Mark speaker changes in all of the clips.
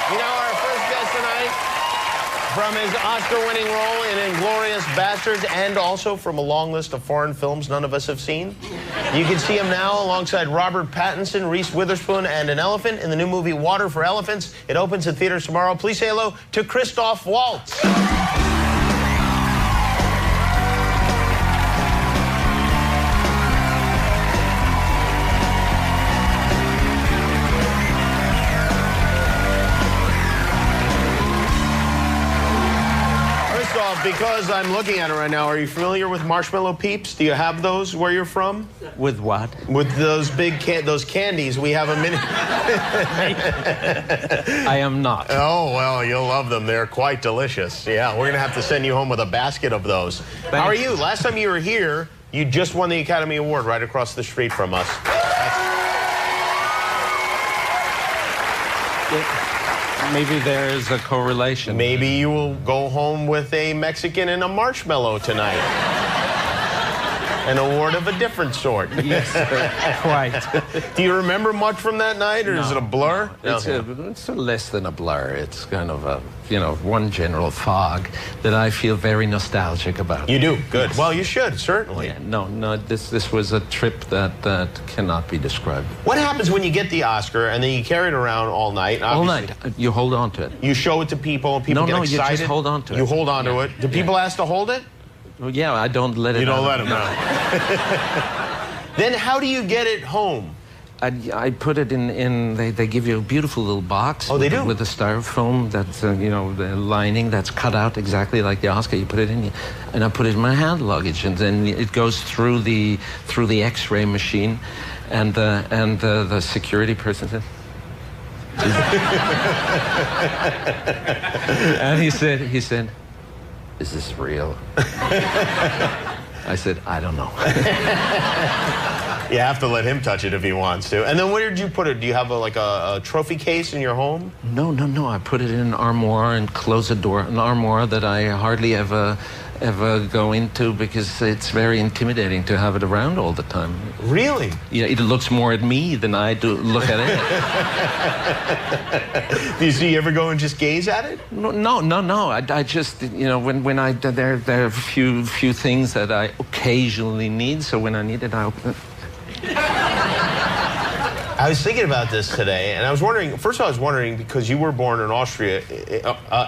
Speaker 1: You know, our first guest tonight, from his Oscar-winning role in Inglourious Basterds and also from a long list of foreign films none of us have seen. You can see him now alongside Robert Pattinson, Reese Witherspoon, and an elephant in the new movie Water for Elephants. It opens in theaters tomorrow. Please say hello to Christoph Waltz. Because I'm looking at it right now, are you familiar with Marshmallow Peeps? Do you have those where you're from?
Speaker 2: With what?
Speaker 1: With those big those candies. We have a mini.
Speaker 2: I am not.
Speaker 1: Oh, well, you'll love them. They're quite delicious. Yeah, we're going to have to send you home with a basket of those. How are you? Last time you were here, you just won the Academy Award right across the street from us.
Speaker 2: Maybe there is a correlation.
Speaker 1: Maybe you will go home with a Mexican and a marshmallow tonight. An award of a different sort.
Speaker 2: Yes, quite.
Speaker 1: Do you remember much from that night, or is it a blur?
Speaker 2: No, it's less than a blur. It's kind of a, one general fog that I feel very nostalgic about.
Speaker 1: You do? Good. Well, you should, certainly.
Speaker 2: Yeah, no, this was a trip that cannot be described.
Speaker 1: What happens when you get the Oscar and then you carry it around all night?
Speaker 2: All night. You hold on to it.
Speaker 1: You show it to people and people get excited?
Speaker 2: No, you just hold on to it.
Speaker 1: You hold on to it. Do people ask to hold it?
Speaker 2: Well, yeah, I don't let it.
Speaker 1: You don't let them know. Then how do you get it home?
Speaker 2: I put it in they give you a beautiful little box.
Speaker 1: Oh, they do?
Speaker 2: With a styrofoam that's, the lining that's cut out exactly like the Oscar. You put it in, and I put it in my hand luggage, and then it goes through the X-ray machine, and the security person said, and he said, "Is this real?" I said, "I don't know."
Speaker 1: You have to let him touch it if he wants to. And then where did you put it? Do you have a trophy case in your home?
Speaker 2: No. I put it in an armoire and close the door. An armoire that I hardly ever go into because it's very intimidating to have it around all the time.
Speaker 1: Really?
Speaker 2: Yeah, it looks more at me than I do look at
Speaker 1: it. Do you ever go and just gaze at it?
Speaker 2: No. I just, when there are a few things that I occasionally need, so when I need it, I open it.
Speaker 1: I was thinking about this today, and I was wondering, first of all, I was wondering, because you were born in Austria,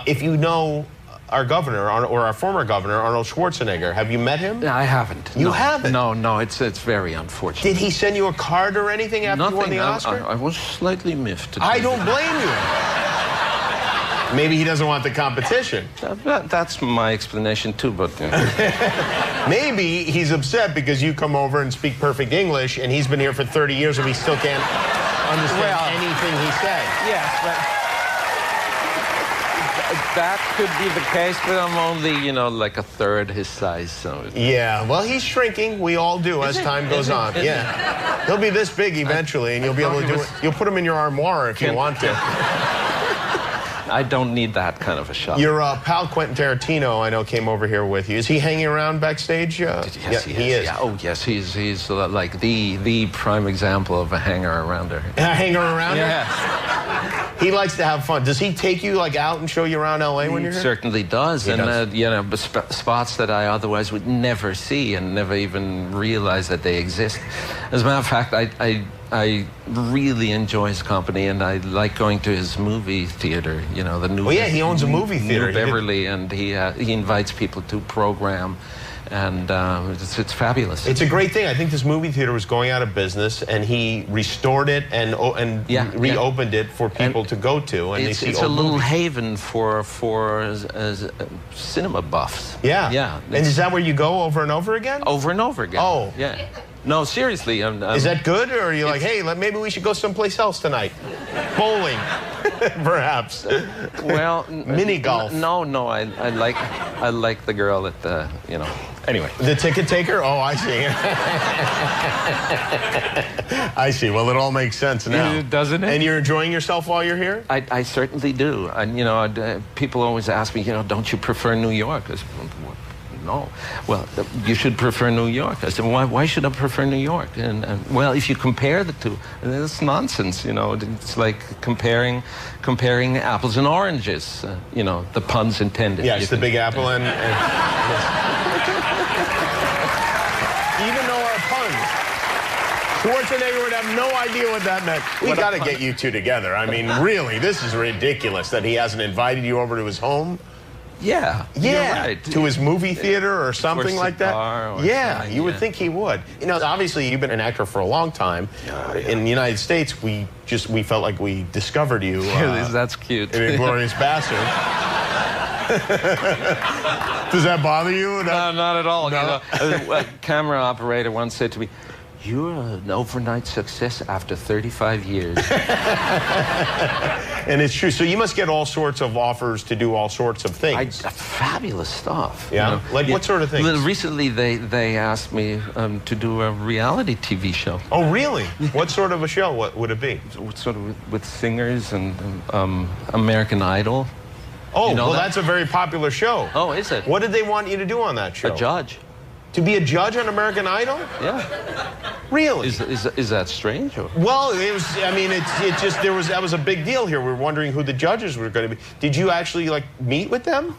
Speaker 1: if you know our governor, or our former governor, Arnold Schwarzenegger. Have you met him?
Speaker 2: I haven't.
Speaker 1: You haven't?
Speaker 2: No, it's very unfortunate.
Speaker 1: Did he send you a card or anything after you won the Oscar?
Speaker 2: I was slightly miffed.
Speaker 1: I don't blame you. Maybe he doesn't want the competition.
Speaker 2: That's my explanation too, but...
Speaker 1: Maybe he's upset because you come over and speak perfect English, and he's been here for 30 years and we still can't understand anything he said.
Speaker 2: Yes, but... That could be the case, but I'm only, like a third his size, so...
Speaker 1: Yeah, well, he's shrinking. We all do as time goes on. Yeah. He'll be this big eventually, and you'll be able to do it. You'll put him in your armoire if you want to.
Speaker 2: I don't need that kind of a shot.
Speaker 1: Your pal Quentin Tarantino, I know, came over here with you. Is he hanging around backstage?
Speaker 2: Yes, he is. Yeah. Oh, yes, he's like the prime example of a hanger-arounder.
Speaker 1: A hanger-arounder?
Speaker 2: Yes.
Speaker 1: He likes to have fun. Does he take you out and show you around L.A. when you're here?
Speaker 2: He certainly does. Spots that I otherwise would never see and never even realize that they exist. As a matter of fact, I really enjoy his company, and I like going to his movie theater. The new.
Speaker 1: Oh yeah, he owns a movie theater.
Speaker 2: New Beverly, and he invites people to program. And it's fabulous.
Speaker 1: It's a great thing. I think this movie theater was going out of business, and he restored it and reopened it for people to go to. And
Speaker 2: it's a little haven for cinema buffs.
Speaker 1: Yeah. Yeah. And is that where you go over and over again?
Speaker 2: Over and over again.
Speaker 1: Oh.
Speaker 2: Yeah. No, seriously.
Speaker 1: Is that good, or are you like, hey, maybe we should go someplace else tonight? Bowling, perhaps.
Speaker 2: Well,
Speaker 1: mini golf.
Speaker 2: No. I like the girl at the, Anyway.
Speaker 1: The ticket taker? Oh, I see. I see. Well, it all makes sense now.
Speaker 2: Doesn't it?
Speaker 1: And you're enjoying yourself while you're here?
Speaker 2: I certainly do. And, people always ask me, don't you prefer New York? no. Well, you should prefer New York. I said, why should I prefer New York? And well, if you compare the two, it's nonsense, you know. It's like comparing apples and oranges, you know, the puns intended.
Speaker 1: Yeah, it's the Big Apple and even though our puns, Schwarzenegger would have no idea what that meant. We got to get you two together. I mean, really, this is ridiculous that he hasn't invited you over to his home.
Speaker 2: Yeah.
Speaker 1: Yeah.
Speaker 2: Right.
Speaker 1: To his movie theater or something like that. Yeah, you would think he would. You know, obviously, you've been an actor for a long time. In the United States, we felt like we discovered you.
Speaker 2: That's cute.
Speaker 1: In Inglourious Bastard. Does that bother you?
Speaker 2: No, not at all.
Speaker 1: No?
Speaker 2: You know, a camera operator once said to me, "You're an overnight success after 35 years."
Speaker 1: And it's true. So you must get all sorts of offers to do all sorts of things.
Speaker 2: Fabulous stuff.
Speaker 1: Yeah?
Speaker 2: You know?
Speaker 1: Like what sort of things?
Speaker 2: Recently, they asked me to do a reality TV show.
Speaker 1: Oh, really? What sort of a show? What would it be?
Speaker 2: Sort of with singers and American Idol.
Speaker 1: Oh,
Speaker 2: you know
Speaker 1: well,
Speaker 2: that?
Speaker 1: that's a very popular show.
Speaker 2: Oh, is it?
Speaker 1: What did they want you to do on that show?
Speaker 2: A judge.
Speaker 1: To be a judge on American Idol?
Speaker 2: Yeah.
Speaker 1: Really?
Speaker 2: Is that strange? Or?
Speaker 1: Well, it was. I mean, that was a big deal here. We were wondering who the judges were going to be. Did you actually like meet with them?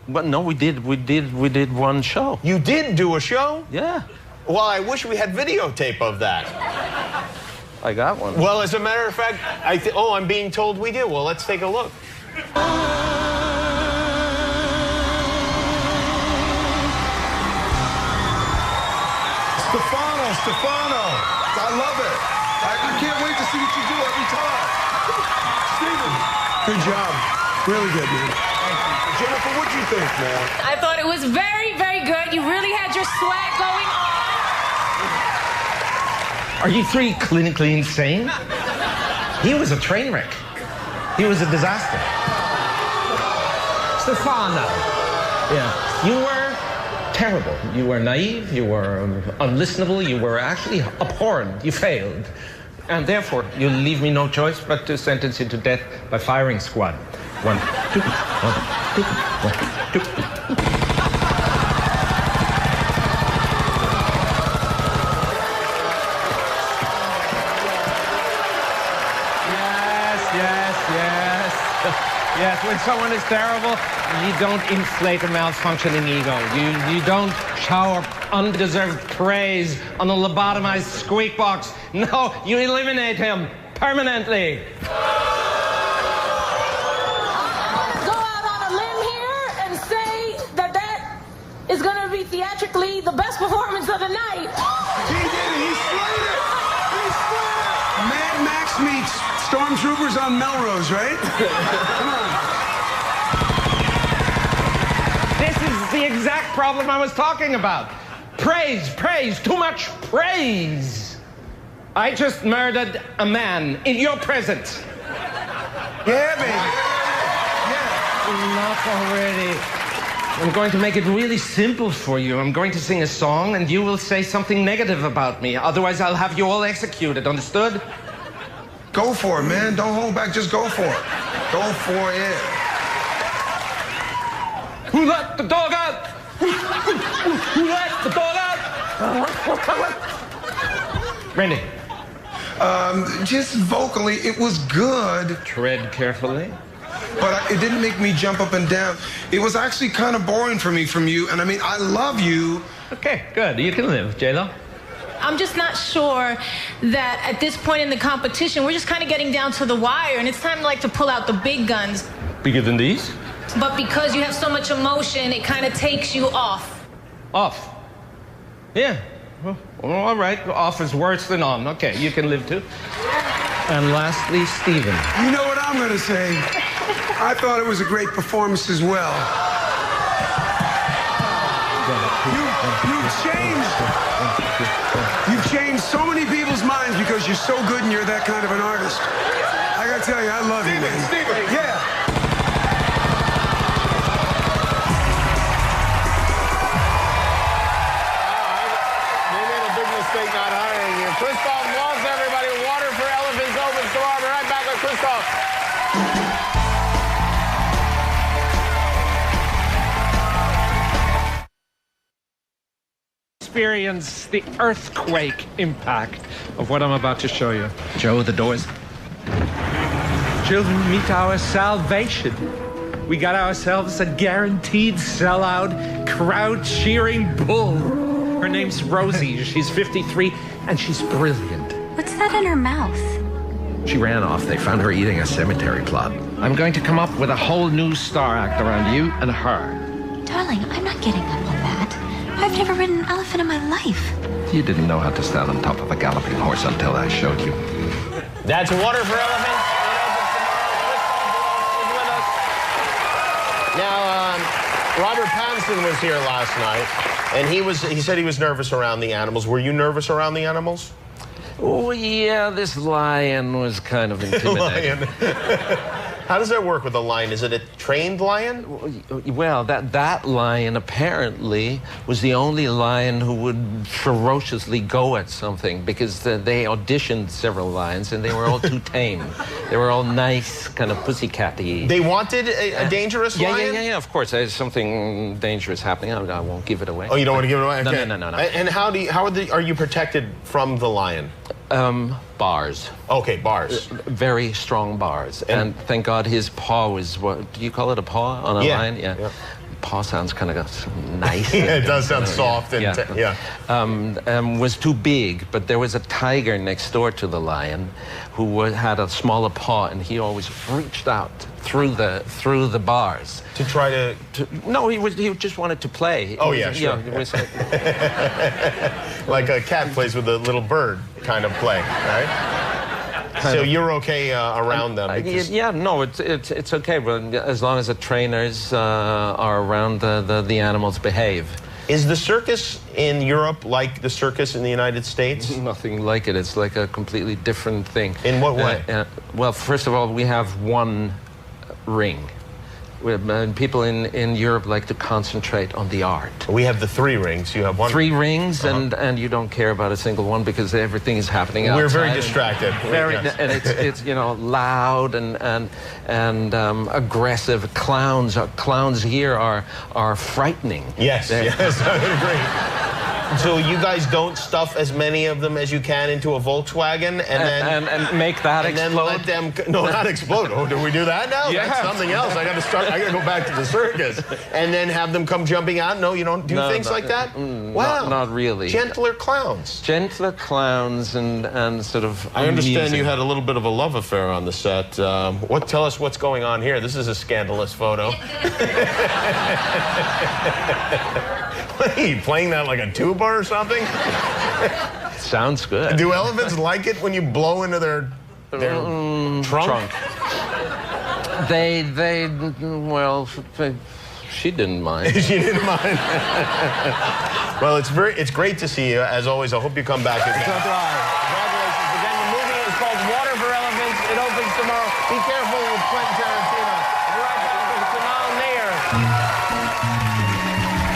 Speaker 2: But no, we did one show.
Speaker 1: You did do a show?
Speaker 2: Yeah.
Speaker 1: Well, I wish we had videotape of that.
Speaker 2: I got one.
Speaker 1: Well, as a matter of fact, I'm being told we do. Well, let's take a look.
Speaker 3: Stefano, I love it. I can't wait to see what you do every time. Steven, good job. Really good, man. Jennifer, what'd you think, man?
Speaker 4: I thought it was very, very good. You really had your swag going on.
Speaker 5: Are you three clinically insane? He was a train wreck. He was a disaster. Stefano. Yeah. You were terrible. You were naive. You were unlistenable. You were actually abhorrent. You failed. And therefore, you leave me no choice but to sentence you to death by firing squad. 1, 2, 1, 2, 1, 2. Yes, when someone is terrible, you don't inflate a malfunctioning ego. You don't shower undeserved praise on a lobotomized squeak box. No, you eliminate him permanently.
Speaker 4: Go out on a limb here and say that is going to be theatrically the best performance of the night.
Speaker 3: He did it. He slayed it. He slayed it. Mad Max meets Stormtroopers on Melrose, right? Come on.
Speaker 5: This is the exact problem I was talking about. Praise, praise, too much praise. I just murdered a man in your presence.
Speaker 3: Yeah, baby.
Speaker 5: Enough already. I'm going to make it really simple for you. I'm going to sing a song and you will say something negative about me. Otherwise, I'll have you all executed. Understood?
Speaker 3: Go for it, man. Don't hold back. Just go for it. Go for it.
Speaker 5: Who let the dog out? Who let the dog out? Randy.
Speaker 3: Just vocally, it was good.
Speaker 5: Tread carefully.
Speaker 3: But it didn't make me jump up and down. It was actually kind of boring for me from you. And I mean, I love you.
Speaker 5: Okay, good. You can live, J-Lo.
Speaker 4: I'm just not sure that at this point in the competition, we're just kind of getting down to the wire, and it's time to pull out the big guns.
Speaker 5: Bigger than these?
Speaker 4: But because you have so much emotion, it kind of takes you off.
Speaker 5: Off. Yeah. Well, all right. Off is worse than on. Okay, you can live too. And lastly, Steven.
Speaker 3: You know what I'm going to say? I thought it was a great performance as well. You've changed so many people's minds because you're so good and you're that kind of an artist. I got to tell you, I love you, man.
Speaker 1: Steven.
Speaker 3: Yeah.
Speaker 1: They made a big mistake not hiring you. Christoph Waltz, everybody. Water for Elephants opens tomorrow. Be right back with Christoph.
Speaker 5: experience the earthquake impact of what I'm about to show you. Joe, the doors. Children, meet our salvation. We got ourselves a guaranteed sellout, crowd-cheering bull. Her name's Rosie. She's 53, and she's brilliant.
Speaker 6: What's that in her mouth?
Speaker 5: She ran off. They found her eating a cemetery plot. I'm going to come up with a whole new star act around you and her.
Speaker 6: Darling, I'm not getting up on that. I've never ridden an elephant in my life.
Speaker 5: You didn't know how to stand on top of a galloping horse until I showed you.
Speaker 1: That's Water for Elephants. Now, Robert Pattinson was here last night, and he said he was nervous around the animals. Were you nervous around the animals?
Speaker 2: Oh, yeah, this lion was kind of intimidating.
Speaker 1: How does that work with a lion? Is it a trained lion?
Speaker 2: Well, that lion apparently was the only lion who would ferociously go at something, because they auditioned several lions and they were all too tame. They were all nice, kind of pussycat-y.
Speaker 1: They wanted a dangerous lion?
Speaker 2: Yeah, of course. There's something dangerous happening. I won't give it away.
Speaker 1: Oh, you don't want to give it away? Okay.
Speaker 2: No.
Speaker 1: And are you protected from the lion?
Speaker 2: Bars.
Speaker 1: Okay, bars.
Speaker 2: Very strong bars. And thank God his paw was, what do you call it, a paw on a lion? Yeah. Paw sounds kind of nice.
Speaker 1: Yeah, it does sound soft. And
Speaker 2: was too big, but there was a tiger next door to the lion who had a smaller paw, and he always reached out through the bars
Speaker 1: to try to.
Speaker 2: No, he just wanted to play.
Speaker 1: Oh yeah, sure.
Speaker 2: It was,
Speaker 1: like a cat plays with a little bird kind of play, right? So you're okay around them?
Speaker 2: Yeah, no, it's okay, but as long as the trainers are around, the animals behave.
Speaker 1: Is the circus in Europe like the circus in the United States?
Speaker 2: Nothing like it. It's like a completely different thing.
Speaker 1: In what way?
Speaker 2: Well, first of all, we have one ring. People in Europe like to concentrate on the art.
Speaker 1: We have the 3 rings. You have one.
Speaker 2: 3 rings, and you don't care about a single one because everything is happening outside.
Speaker 1: We're very distracted.
Speaker 2: And it's loud and aggressive. Clowns here are frightening.
Speaker 1: Yes, yes, I would agree. So you guys don't stuff as many of them as you can into a Volkswagen
Speaker 2: and make that
Speaker 1: and
Speaker 2: explode?
Speaker 1: then let them not explode. Oh, do we do that now?
Speaker 2: Yeah.
Speaker 1: That's something else. I got to go back to the circus and then have them come jumping out. No, you don't do things like that. Wow,
Speaker 2: not really.
Speaker 1: Gentler clowns.
Speaker 2: Gentler clowns and sort of.
Speaker 1: I understand you had a little bit of a love affair on the set. Tell us what's going on here. This is a scandalous photo. What, are you playing that like a tuba or something?
Speaker 2: Sounds good.
Speaker 1: Do elephants like it when you blow into their trunk?
Speaker 2: Well, she didn't mind.
Speaker 1: She didn't mind. Well, it's great to see you. As always, I hope you come back again. Congratulations again. The movie is called Water for Elephants. It opens tomorrow. Be careful with Quentin Tarantino. We're right back with Jamal Nair.